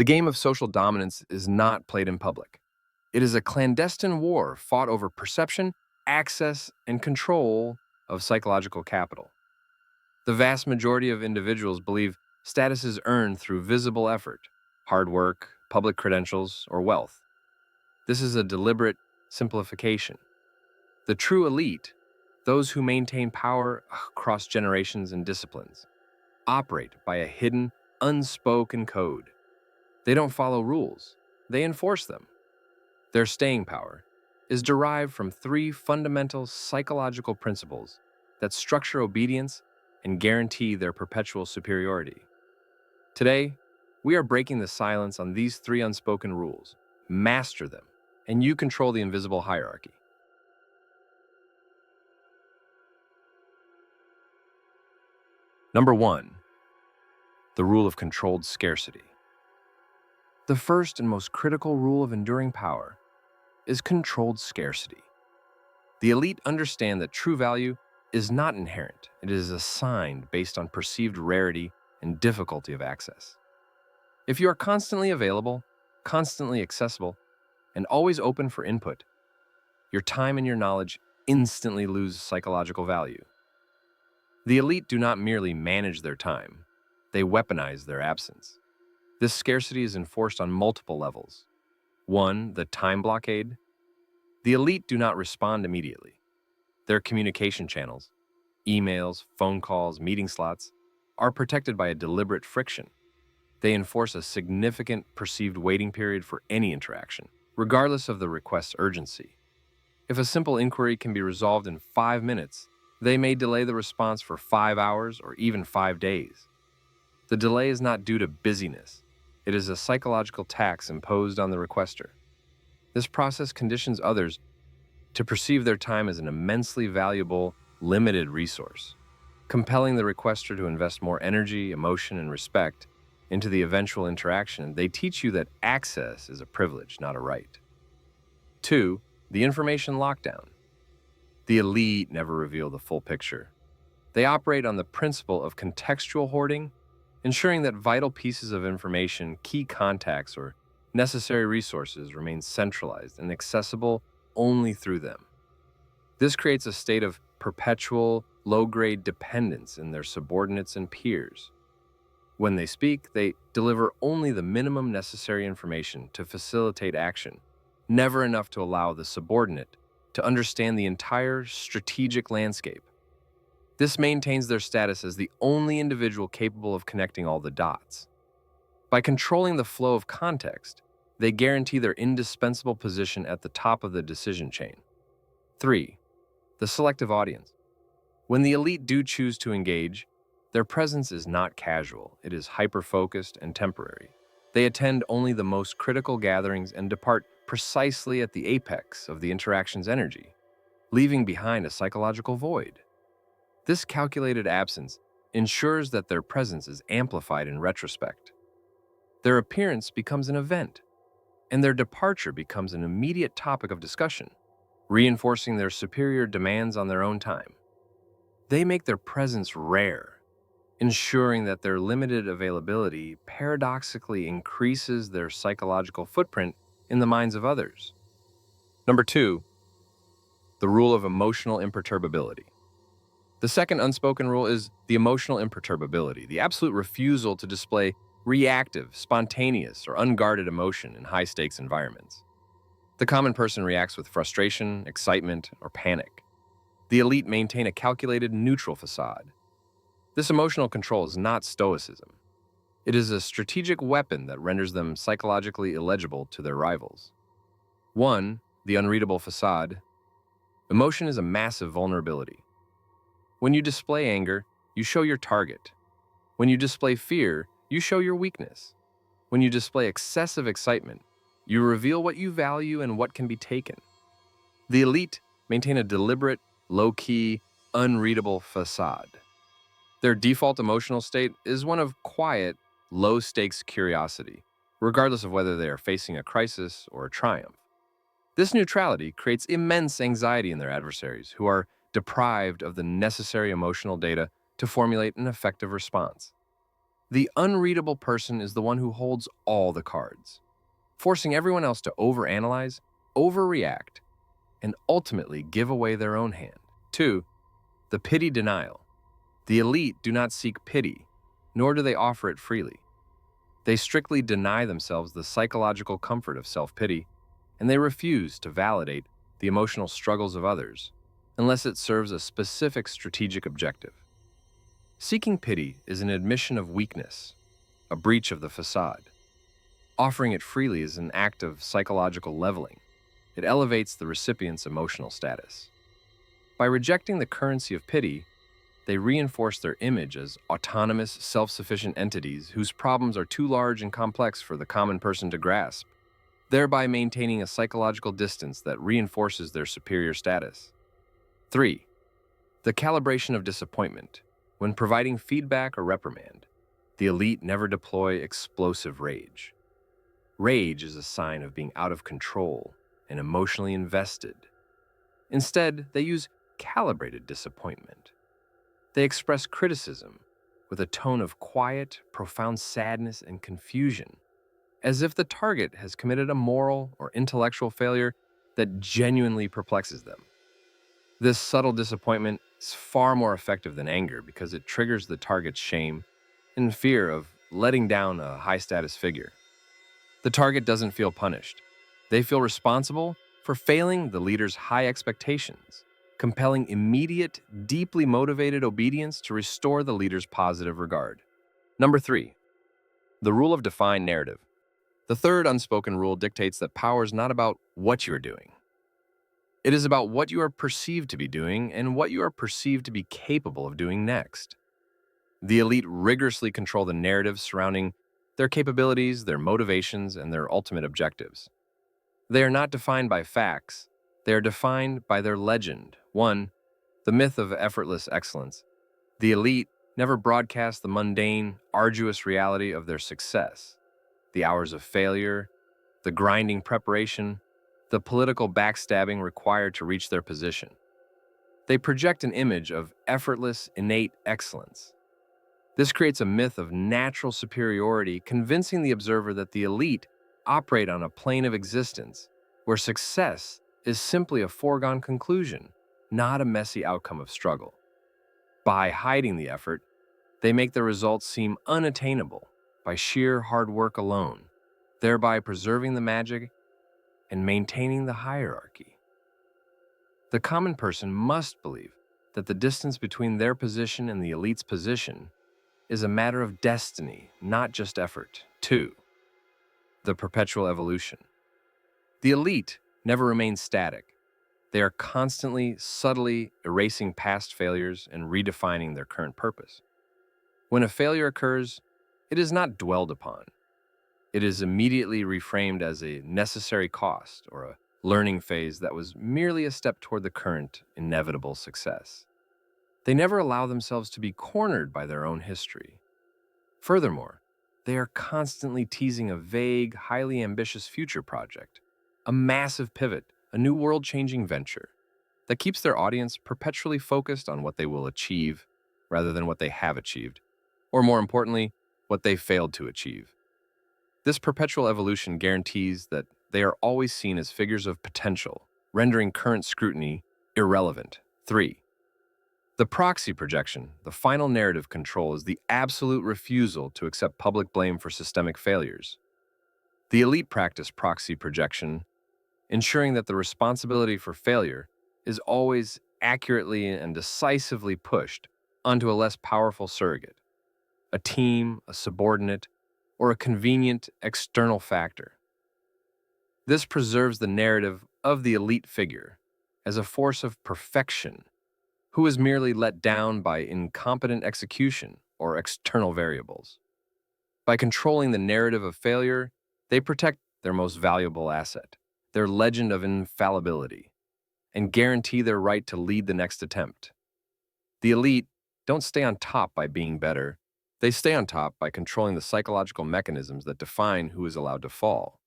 The game of social dominance is not played in public. It is a clandestine war fought over perception, access, and control of psychological capital. The vast majority of individuals believe status is earned through visible effort, hard work, public credentials, or wealth. This is a deliberate simplification. The true elite, those who maintain power across generations and disciplines, operate by a hidden, unspoken code. They don't follow rules, they enforce them. Their staying power is derived from three fundamental psychological principles that structure obedience and guarantee their perpetual superiority. Today, we are breaking the silence on these three unspoken rules. Master them, and you control the invisible hierarchy. Number 1. The rule of controlled scarcity. The first and most critical rule of enduring power is controlled scarcity. The elite understand that true value is not inherent. It is assigned based on perceived rarity and difficulty of access. If you are constantly available, constantly accessible, and always open for input, your time and your knowledge instantly lose psychological value. The elite do not merely manage their time, they weaponize their absence. This scarcity is enforced on multiple levels. 1. The time blockade. The elite do not respond immediately. Their communication channels, emails, phone calls, meeting slots, are protected by a deliberate friction. They enforce a significant perceived waiting period for any interaction, regardless of the request's urgency. If a simple inquiry can be resolved in 5 minutes, they may delay the response for 5 hours or even 5 days. The delay is not due to busyness. It is a psychological tax imposed on the requester. This process conditions others to perceive their time as an immensely valuable, limited resource, compelling the requester to invest more energy, emotion, and respect into the eventual interaction. They teach you that access is a privilege, not a right. 2. The information lockdown. The elite never reveal the full picture. They operate on the principle of contextual hoarding, ensuring that vital pieces of information, key contacts, or necessary resources remain centralized and accessible only through them. This creates a state of perpetual, low-grade dependence in their subordinates and peers. When they speak, they deliver only the minimum necessary information to facilitate action, never enough to allow the subordinate to understand the entire strategic landscape. This maintains their status as the only individual capable of connecting all the dots. By controlling the flow of context, they guarantee their indispensable position at the top of the decision chain. 3. The selective audience. When the elite do choose to engage, their presence is not casual. It is hyper-focused and temporary. They attend only the most critical gatherings and depart precisely at the apex of the interaction's energy, leaving behind a psychological void. This calculated absence ensures that their presence is amplified in retrospect. Their appearance becomes an event, and their departure becomes an immediate topic of discussion, reinforcing their superior demands on their own time. They make their presence rare, ensuring that their limited availability paradoxically increases their psychological footprint in the minds of others. Number 2, the rule of emotional imperturbability. The second unspoken rule is the emotional imperturbability, the absolute refusal to display reactive, spontaneous, or unguarded emotion in high-stakes environments. The common person reacts with frustration, excitement, or panic. The elite maintain a calculated, neutral facade. This emotional control is not stoicism. It is a strategic weapon that renders them psychologically illegible to their rivals. 1. The unreadable facade. Emotion is a massive vulnerability. When you display anger, you show your target. When you display fear, you show your weakness. When you display excessive excitement, you reveal what you value and what can be taken. The elite maintain a deliberate, low-key, unreadable facade. Their default emotional state is one of quiet, low-stakes curiosity, regardless of whether they are facing a crisis or a triumph. This neutrality creates immense anxiety in their adversaries, who are deprived of the necessary emotional data to formulate an effective response. The unreadable person is the one who holds all the cards, forcing everyone else to overanalyze, overreact, and ultimately give away their own hand. 2. The pity denial. The elite do not seek pity, nor do they offer it freely. They strictly deny themselves the psychological comfort of self-pity, and they refuse to validate the emotional struggles of others unless it serves a specific strategic objective. Seeking pity is an admission of weakness, a breach of the facade. Offering it freely is an act of psychological leveling. It elevates the recipient's emotional status. By rejecting the currency of pity, they reinforce their image as autonomous, self-sufficient entities whose problems are too large and complex for the common person to grasp, thereby maintaining a psychological distance that reinforces their superior status. 3. The calibration of disappointment. When providing feedback or reprimand, the elite never deploy explosive rage. Rage is a sign of being out of control and emotionally invested. Instead, they use calibrated disappointment. They express criticism with a tone of quiet, profound sadness and confusion, as if the target has committed a moral or intellectual failure that genuinely perplexes them. This subtle disappointment is far more effective than anger because it triggers the target's shame and fear of letting down a high-status figure. The target doesn't feel punished. They feel responsible for failing the leader's high expectations, compelling immediate, deeply motivated obedience to restore the leader's positive regard. Number 3, the rule of defined narrative. The third unspoken rule dictates that power is not about what you are doing. It is about what you are perceived to be doing and what you are perceived to be capable of doing next. The elite rigorously control the narrative surrounding their capabilities, their motivations, and their ultimate objectives. They are not defined by facts. They are defined by their legend. 1. The myth of effortless excellence. The elite never broadcast the mundane, arduous reality of their success. The hours of failure, the grinding preparation, the political backstabbing required to reach their position. They project an image of effortless, innate excellence. This creates a myth of natural superiority, convincing the observer that the elite operate on a plane of existence where success is simply a foregone conclusion, not a messy outcome of struggle. By hiding the effort, they make the results seem unattainable by sheer hard work alone, thereby preserving the magic and maintaining the hierarchy. The common person must believe that the distance between their position and the elite's position is a matter of destiny, not just effort. 2. The perpetual evolution. The elite never remain static. They are constantly, subtly erasing past failures and redefining their current purpose. When a failure occurs, it is not dwelled upon. It is immediately reframed as a necessary cost or a learning phase that was merely a step toward the current, inevitable success. They never allow themselves to be cornered by their own history. Furthermore, they are constantly teasing a vague, highly ambitious future project, a massive pivot, a new world-changing venture that keeps their audience perpetually focused on what they will achieve rather than what they have achieved, or more importantly, what they failed to achieve. This perpetual evolution guarantees that they are always seen as figures of potential, rendering current scrutiny irrelevant. 3. The proxy projection, the final narrative control, is the absolute refusal to accept public blame for systemic failures. The elite practice proxy projection, ensuring that the responsibility for failure is always accurately and decisively pushed onto a less powerful surrogate, a team, a subordinate, or a convenient external factor. This preserves the narrative of the elite figure as a force of perfection who is merely let down by incompetent execution or external variables. By controlling the narrative of failure, they protect their most valuable asset, their legend of infallibility, and guarantee their right to lead the next attempt. The elite don't stay on top by being better. They stay on top by controlling the psychological mechanisms that define who is allowed to fall.